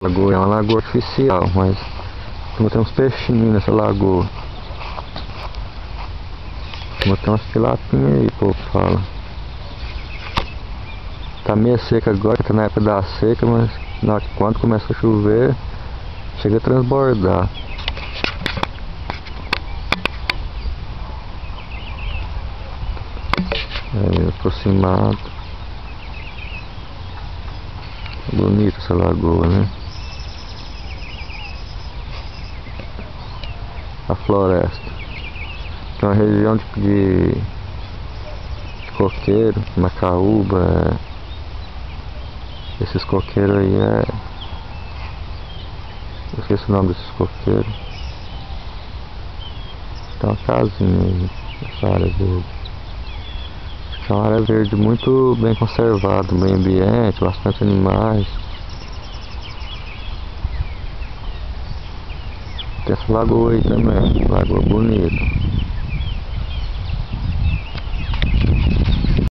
Lagoa é uma lagoa artificial, mas tem uns peixinhos nessa lagoa. Tem umas tilapinhas aí, o povo fala. Tá meio seca agora, tá na época da seca, mas quando começa a chover, chega a transbordar. É, aproximado. Bonita essa lagoa, né? A floresta. Tem uma região de coqueiro, macaúba. Esses coqueiros aí eu esqueci o nome desses coqueiros. Tem uma casinha aí nessa área verde. É uma área verde muito bem conservada, meio ambiente, bastante animais. Tem essa lagoa aí também, lagoa bonita.